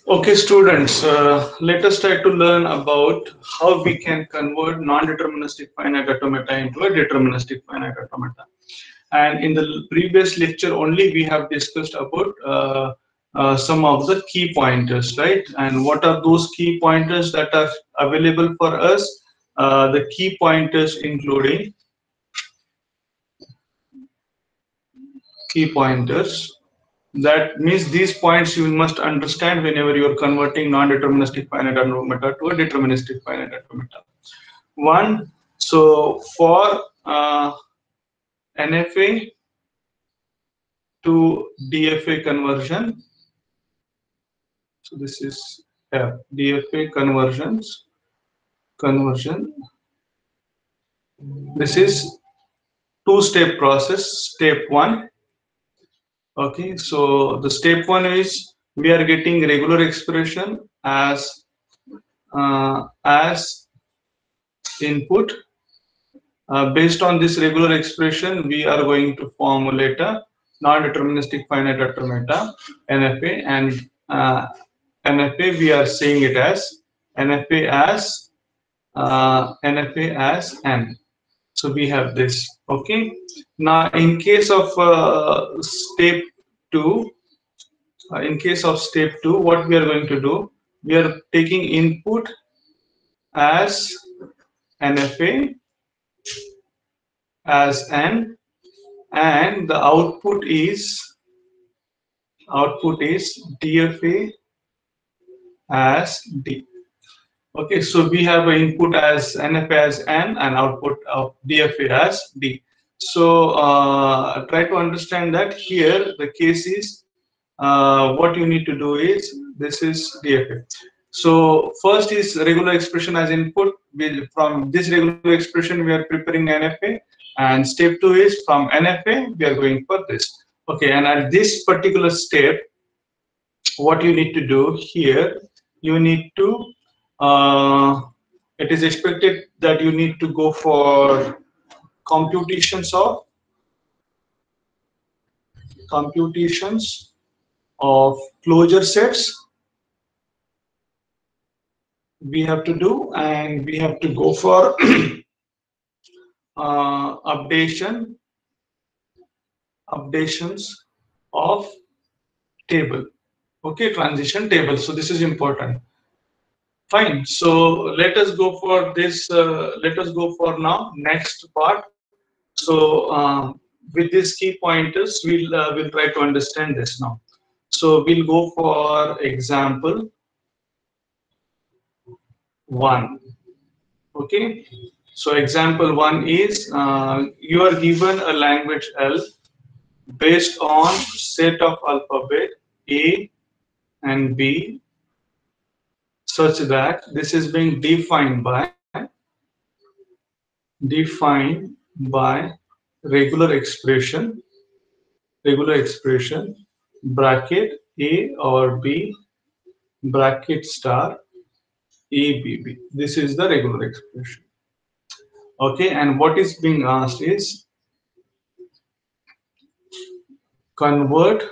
Okay, students, let us try to learn about how we can convert non-deterministic finite automata into a deterministic finite automata. And in the previous lecture only, we have discussed about some of the key pointers, right? And what are those key pointers that are available for us? The key pointers including key pointers. That means these points you must understand whenever you are converting non-deterministic finite automata to a deterministic finite automata. One, so for NFA to DFA conversion, so this is DFA conversion. This is two-step process. Step one. Okay, so the step one is we are getting regular expression as input. Based on this regular expression, we are going to formulate a non-deterministic finite automata NFA, and NFA we are saying it as NFA as n. So we have this. Okay. Now, in case of step two, what we are going to do? We are taking input as NFA as n, and the output is DFA as d. Okay, so we have an input as NFA as n and output of DFA as d. So try to understand that here the case is what you need to do is this is DFA. So first is regular expression as input. From this regular expression we are preparing NFA, and step two is from NFA we are going for this. Okay, and at this particular step, what you need to do here, you need to it is expected that you need to go for computations of closure sets we have to do, and we have to go for updations of table. Okay, transition table. So this is important. Fine. So let us go for this. Let us go for now next part. So with these key pointers, we'll try to understand this now. So we'll go for example 1. Okay. So example 1 is you are given a language L based on set of alphabet A and B, such that this is being defined by regular expression bracket A or B bracket star ABB. This is the regular expression. Okay, and what is being asked is convert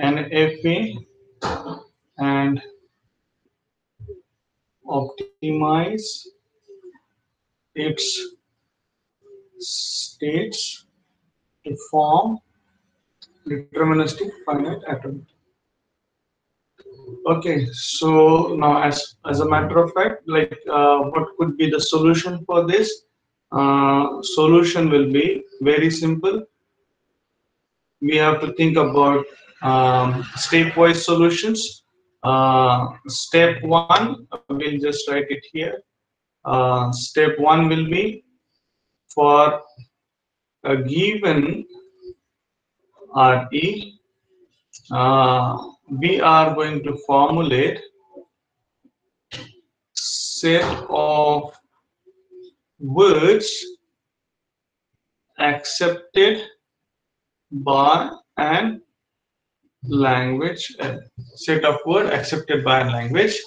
NFA and optimize its states to form deterministic finite automata. Okay, so now as a matter of fact, like what could be the solution for this? Solution will be very simple. We have to think about stepwise solutions. Step 1, we'll just write it here. Step 1 will be for a given RE, we are going to formulate set of words accepted by an language L. Set of words accepted by an language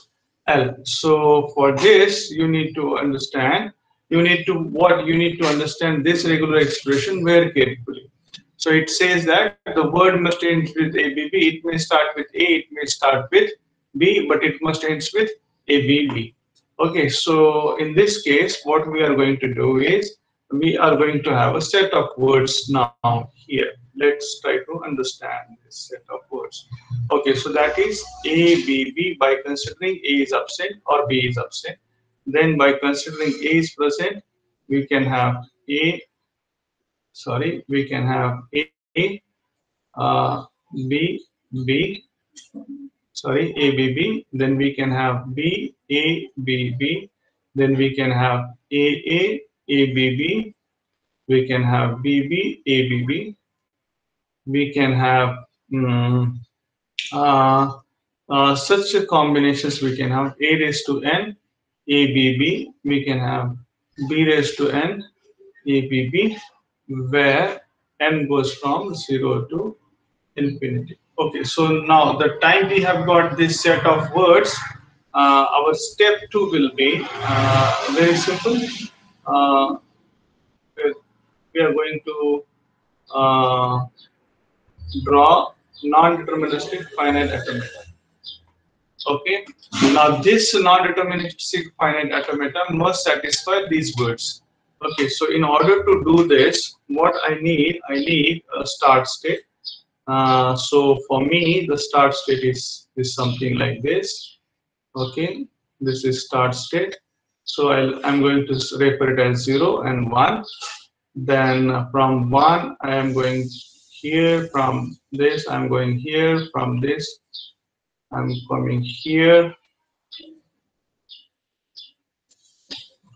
L. So for this, you need to understand. You need to understand this regular expression very carefully. So it says that the word must end with ABB. It may start with A, it may start with B, but it must end with ABB. Okay, so in this case, what we are going to do is we are going to have a set of words now here. Let's try to understand this set of words. Okay, so that is ABB by considering A is absent or B is absent. Then by considering A is present, we can have we can have B, B, ABB, then we can have B, A, B, B, then we can have A, A, B, B, we can have B, B, A, B, B, we can have uh, such a combinations. We can have A raised to N, A, B, B, we can have B raised to N, A, B, B, where N goes from 0 to infinity. Okay, so now the time we have got this set of words, our step 2 will be very simple. Uh, we are going to uh, draw non-deterministic finite automata. Okay, now this non-deterministic finite automata must satisfy these words. Okay, so in order to do this, what I need a start state. So for me, the start state is something like this. Okay, this is start state. So I'm going to refer it as 0 and 1. Then from 1, I am going here. From this, I'm going here. From this, I'm coming here.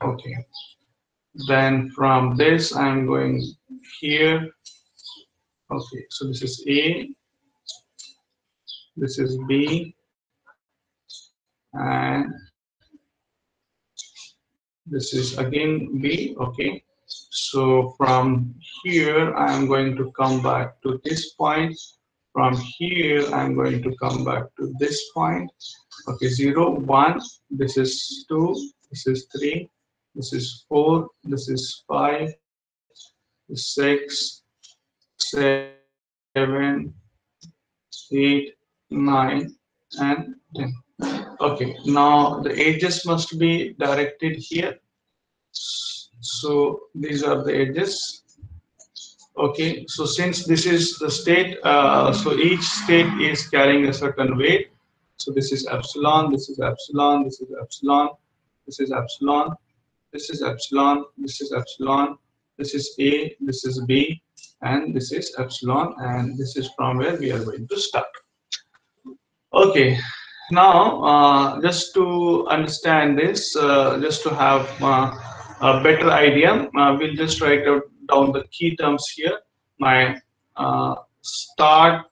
Okay. Then from this, I'm going here. Okay, so this is A, this is B, and this is again B. Okay, so from here I'm going to come back to this point. From here I'm going to come back to this point. Okay, 0, 1, this is 2, this is 3, this is 4, this is 5, 6, 7, 8, 9, and 10. Okay, now the edges must be directed here. So these are the edges. Okay, so since this is the state, so each state is carrying a certain weight. So this is epsilon, this is epsilon, this is epsilon, this is epsilon, this is epsilon, this is epsilon, this is A, this is B, and this is epsilon, and this is from where we are going to start. Okay, now just to understand this, just to have a better idea, we'll just write down the key terms here. My start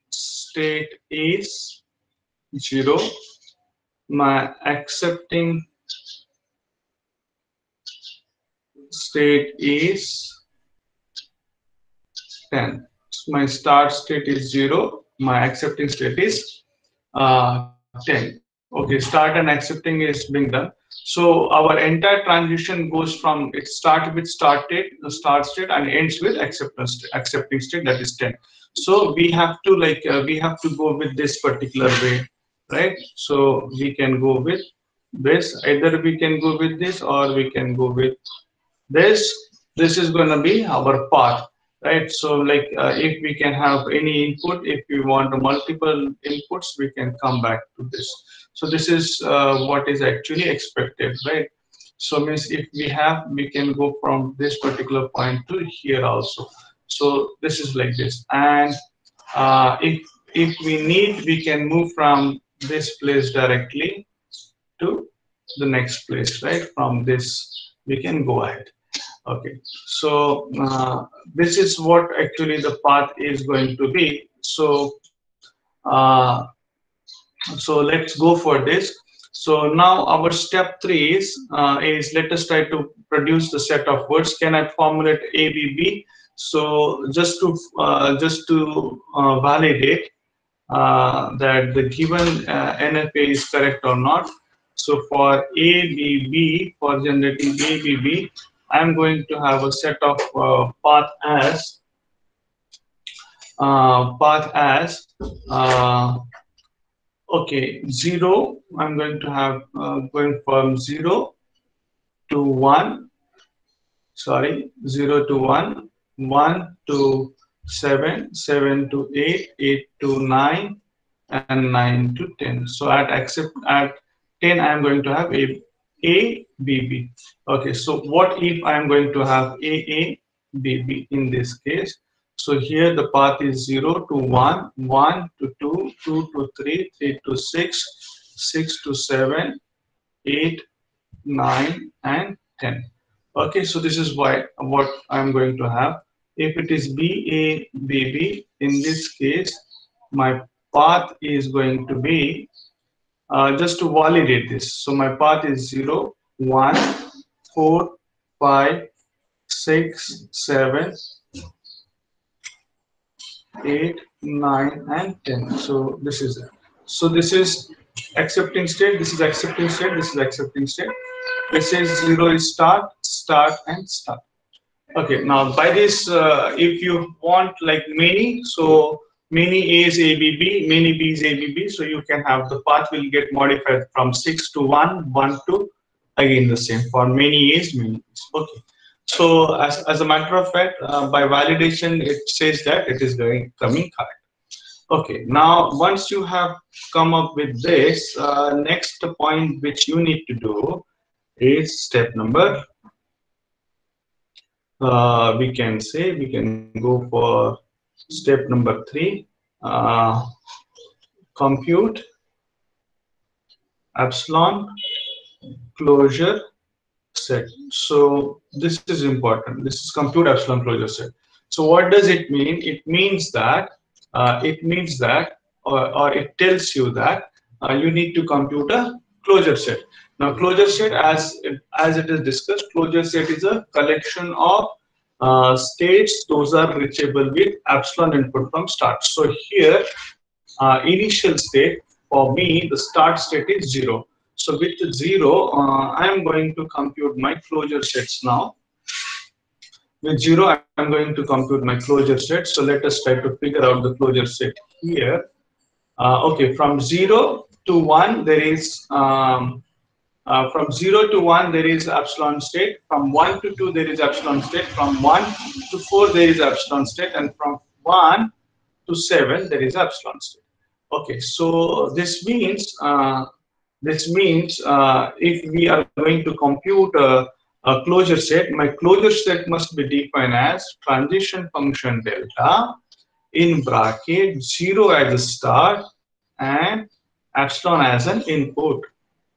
state is 0. My accepting state is 10. So my start state is 0. My accepting state is 10. Okay, start and accepting is being done. So our entire transition goes from it start with start state and ends with accepting state, that is 10. So we have to we have to go with this particular way, right? So we can go with this. Either we can go with this or we can go with this. This is going to be our path, right? So if we can have any input, if we want multiple inputs, we can come back to this. So this is what is actually expected, right? So means if we can go from this particular point to here also. So this is like this. And if we need, we can move from this place directly to the next place, right? From this we can go ahead. Okay, so this is what actually the path is going to be. So let's go for this. So now our step 3 is let us try to produce the set of words. Can I formulate ABB? So just to validate that the given NFA is correct or not. So for ABB, for generating ABB, I'm going to have a set of path as path as okay, 0. I'm going to have going from 0 to 1. Sorry, 0 to 1, 1 to 7, 7 to 8, 8 to 9, and 9 to 10. So at 10, I am going to have A, B, B. Okay, so what if I am going to have A, B, B in this case? So here the path is 0 to 1, 1 to 2, 2 to 3, 3 to 6, 6 to 7, 8, 9, and 10. Okay, so this is what I'm going to have. If it is BABB, in this case, my path is going to be, just to validate this. So my path is 0, 1, 4, 5, 6, 7, 8, 9, and 10. So this is it. So this is accepting state, this is accepting state, this is accepting state. This is 0 is start, start, and start. Okay, now by this, if you want like many, so many A's ABB, many B's ABB, so you can have the path will get modified from 6 to 1, 1 to again the same for many A's, many B's. Okay, so as a matter of fact, by validation, it says that it is coming correct. Okay, now once you have come up with this, next point which you need to do is step number. We can go for step number 3. Compute epsilon closure set. So this is important. This is compute epsilon closure set. So what does it mean? It means that or it tells you that you need to compute a closure set. Now closure set, as it is discussed, closure set is a collection of states. Those are reachable with epsilon input from start. So here initial state for me, the start state is 0. So with 0, I am going to compute my closure sets now. With 0, I am going to compute my closure set. So let us try to figure out the closure set here. Okay, from 0 to 1, there is from 0 to 1 there is epsilon state. From 1 to 2 there is epsilon state. From 1 to 4 there is epsilon state, and from 1 to 7 there is epsilon state. Okay, so this means if we are going to compute a closure set, my closure set must be defined as transition function delta in bracket 0 as a start and epsilon as an input.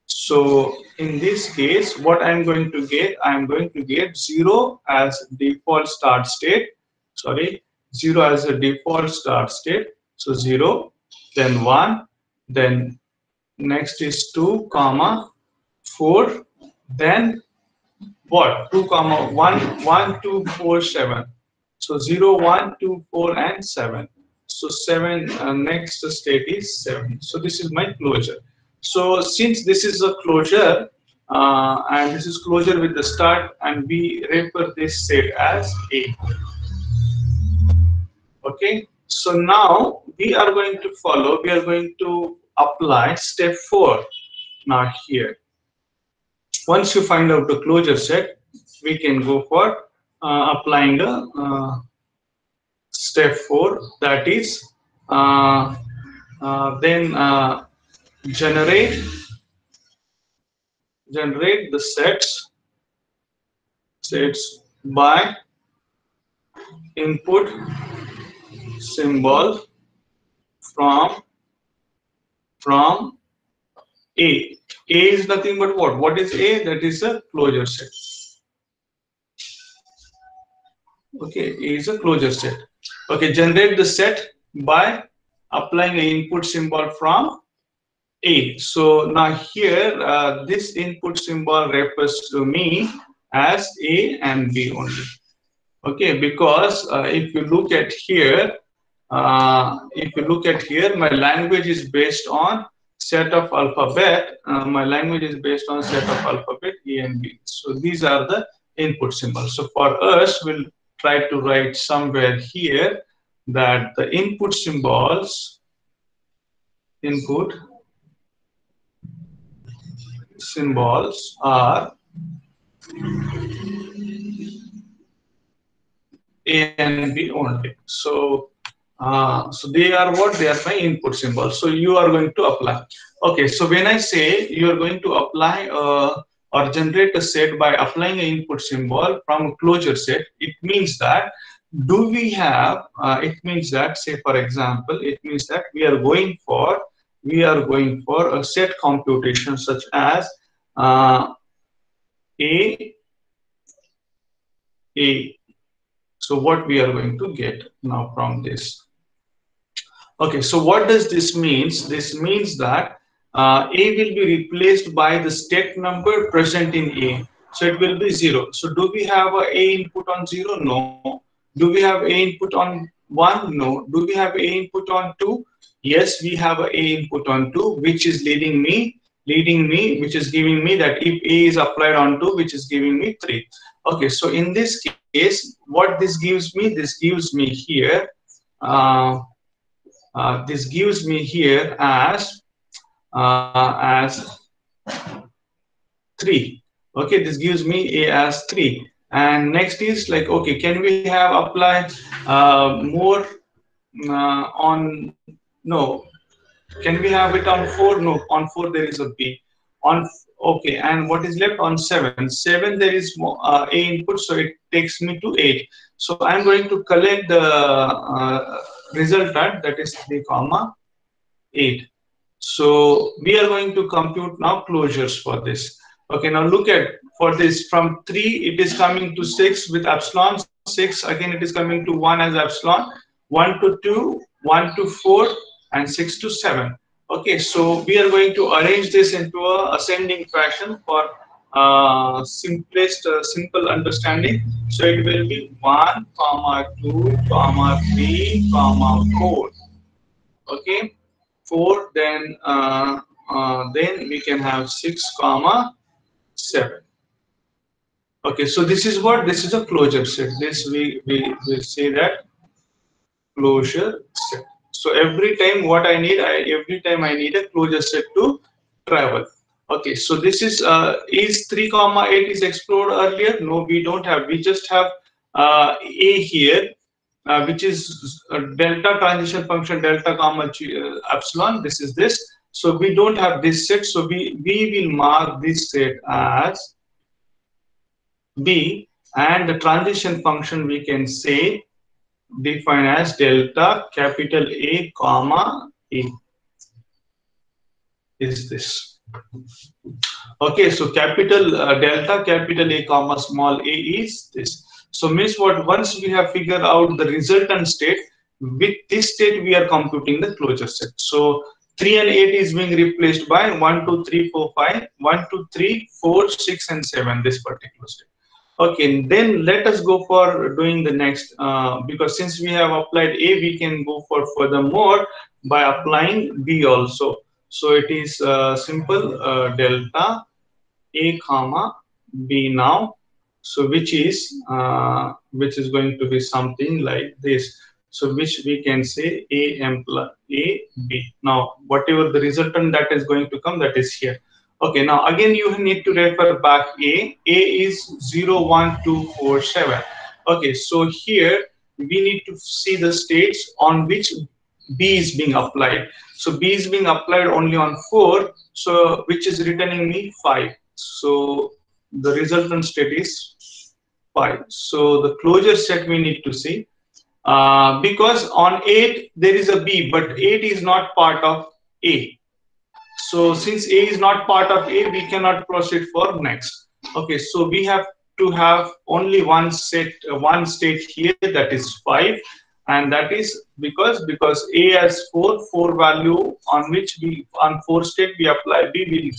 So in this case, what I'm going to get, I'm going to get 0 as default start state. Sorry, 0 as a default start state. So 0, then 1, then next is 2, 4, then what? 2, 1, 1, 2, 4, 7. So 0, 1, 2, 4, and 7. So 7, next state is 7. So this is my closure. So since this is a closure, and this is closure with the start, and we refer this set as A. Okay. So now we are going to apply step 4 now here. Once you find out the closure set, we can go for applying the step 4, that is then generate the sets by input symbol from A. A is nothing but what? What is A? That is a closure set. Okay, A is a closure set. Okay, generate the set by applying an input symbol from A. So now here, this input symbol refers to me as A and B only. Okay, because if you look at here, my language is based on set of alphabet. My language is based on set of alphabet A and B. So these are the input symbols. So for us, we'll try to write somewhere here that the input symbols are A and B only. So they are what? They are my input symbols. So you are going to apply. Okay, so when I say you are going to apply or generate a set by applying an input symbol from a closure set, it means that do we have? It means that, say for example, it means that we are going for a set computation such as uh, A A. So what we are going to get now from this? Okay, so what does this means? This means that A will be replaced by the state number present in A. So it will be 0. So do we have A input on 0? No. Do we have A input on 1? No. Do we have A input on 2? Yes, we have A input on 2, which is which is giving me that if A is applied on 2, which is giving me 3. Okay, so in this case, what this gives me? This gives me here uh, this gives me here as 3. Okay, this gives me A as 3. And next is like, okay, can we have apply more on, no, can we have it on 4? No, on 4 there is a B. On, okay, and what is left on 7? 7 there is A input, so it takes me to 8. So I'm going to collect the resultant, that is 3 comma 8. So we are going to compute now closures for this. Okay, now look at for this from 3 it is coming to 6 with epsilon, 6 again it is coming to 1 as epsilon, 1 to 2, 1 to 4, and 6 to 7. Okay, so we are going to arrange this into a ascending fashion for simple understanding. So it will be 1 comma 2 comma 3 comma 4. Okay, 4, then we can have 6 comma 7. Okay, so this is what? This is a closure set. This we say that closure set. So every time what I need, every time I need a closure set to travel. Okay, so this is 3 comma 8 is explored earlier? No, we don't have. We just have A here, which is delta transition function delta comma epsilon. This is this. So we don't have this set. So we will mark this set as B, and the transition function we can say define as delta capital A comma A is this. Okay, so capital delta capital A comma small a is this. So means what? Once we have figured out the resultant state, with this state we are computing the closure set. So 3 and 8 is being replaced by 1, 2, 3, 4, 5, 1, 2, 3, 4, 6, and 7, this particular state. Okay, then let us go for doing the next, because since we have applied A, we can go for furthermore by applying B also. So it is simple delta A comma B now. So which is going to be something like this. So which we can say A M plus A B. Now whatever the resultant that is going to come, that is here. Okay, now again you need to refer back A. A is 0, 1, 2, 4, 7. Okay, so here we need to see the states on which B is being applied. So B is being applied only on 4, so which is returning me 5. So the resultant state is 5. So the closure set we need to see. Because on 8 there is a B, but 8 is not part of A. So since A is not part of A, we cannot proceed for next. Okay, so we have to have only one state here, that is 5, and that is because A has 4 value on which we on 4 state we apply B will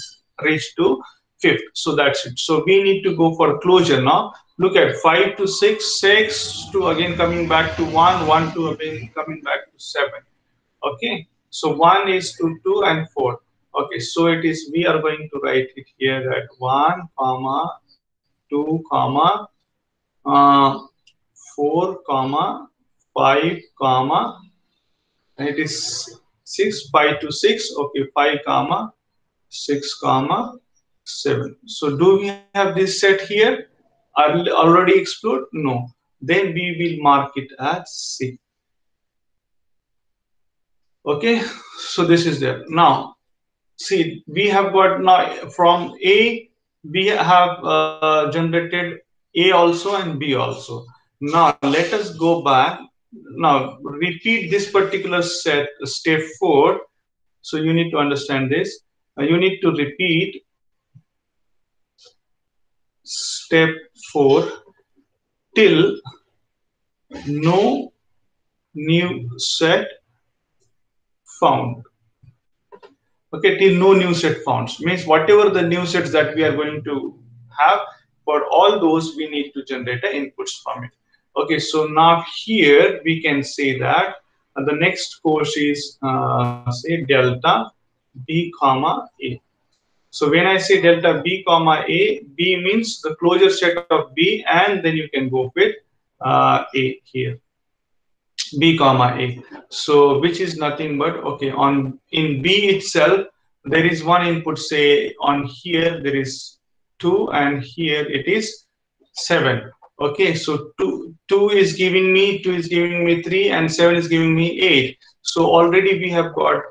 reach to 5th. So that's it. So we need to go for closure now. Look at 5 to 6, 6 to again coming back to 1, 1 to again coming back to 7. Okay, so 1 is to 2 and 4. Okay, so it is, we are going to write it here that 1 comma 2 comma 4 comma 5 comma, it is 6, 5 to 6, okay, 5 comma 6 comma 7. So do we have this set here already explored? No. Then we will mark it as C. Okay, so this is there. Now see, we have got now from A, we have generated A also and B also. Now let us go back. Now repeat this particular set, step 4. So you need to understand this. You need to repeat step 4 till no new set found. Okay, till no new set found means whatever the new sets that we are going to have, for all those we need to generate the inputs from it. Okay, so now here we can say that the next course is say delta b comma a. So when I say delta b comma a, b means the closure set of b, and then you can go with a here, b comma a. So which is nothing but, okay, on in b itself there is one input, say on here there is 2 and here it is 7. Okay, so 2 is giving me 3 and 7 is giving me 8. So already we have got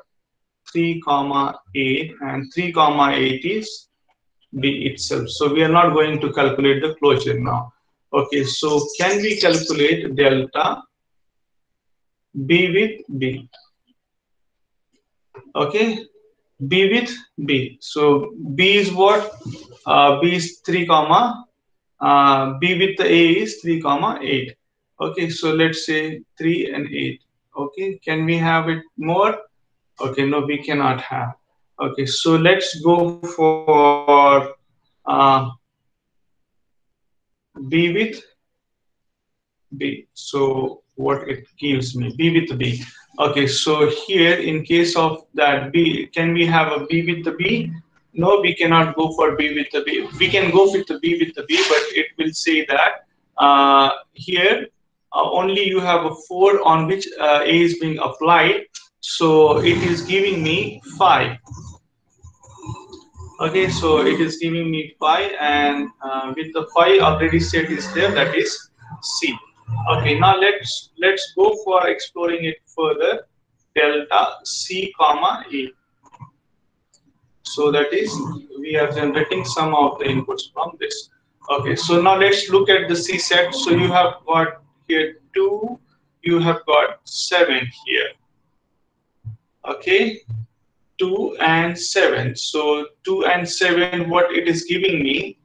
3 comma 8 and 3 comma 8 is b itself. So we are not going to calculate the closure now. Okay, so can we calculate delta b with b? Okay, b with b. So b is what? B is 3 comma, b with the a is 3 comma 8. Okay, so let's say 3 and 8. Okay, can we have it more? Okay, no, we cannot have. Okay, so let's go for b with b. So what it gives me, b with b. Okay, so here in case of that b, can we have a b with the b? No, we cannot go for b with the b. We can go with the b with the b, but it will say that here only you have a 4 on which a is being applied. So it is giving me 5. Okay, so it is giving me 5, and with the 5 already set is there, that is C. Okay, now let's go for exploring it further. Delta C comma A. So that is, we are generating some of the inputs from this. Okay, so now let's look at the C set. So you have got here 2, you have got 7 here. Okay, 2 and 7. So 2 and 7, what it is giving me?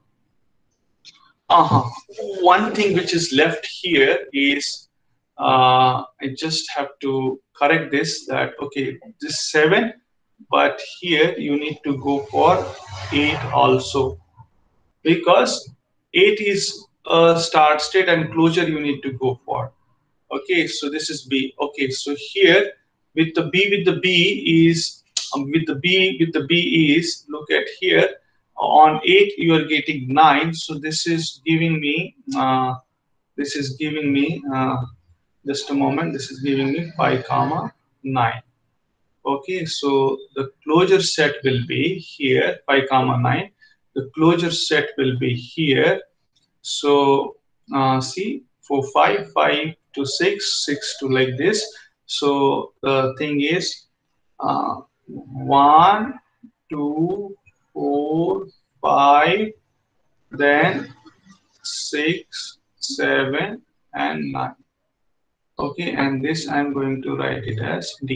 One thing which is left here is I just have to correct this, that okay, this 7, but here you need to go for 8 also, because 8 is a start state and closure you need to go for. Okay, so this is B. Okay, so here with the B is look at here, on 8 you are getting 9. So this is giving me just a moment, this is giving me 5 comma 9. Okay, so the closure set will be here 5 comma 9. The closure set will be here. So see, for 5 to 6, 6 to like this. So the thing is 1, 2, 4, 5, then 6, 7 and 9. Okay, and this I'm going to write it as D.